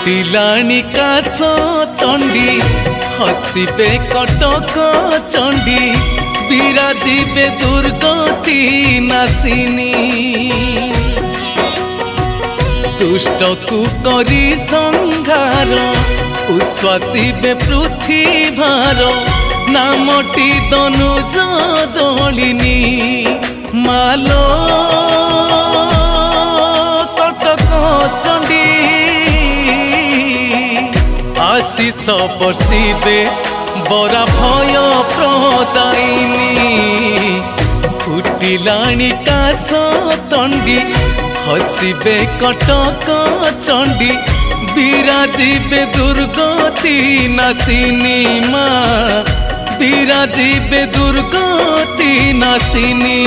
फुटिलाणी काश तंडी हसिबे कटक चंडी विराजिबे दुर्गति नासिनी दुष्ट को करी संघार उश्वासिबे पृथ्वीभार नामटी दनुज दलिनी मालो कटक चंडी आशीष बर्षिबे बरा भय प्रदायिनी फुटिलाणी काश तंडी हसिबे कटक चंडी विराजिबे दुर्गति नासिनी माँ विराजिबे दुर्गति नासिनी।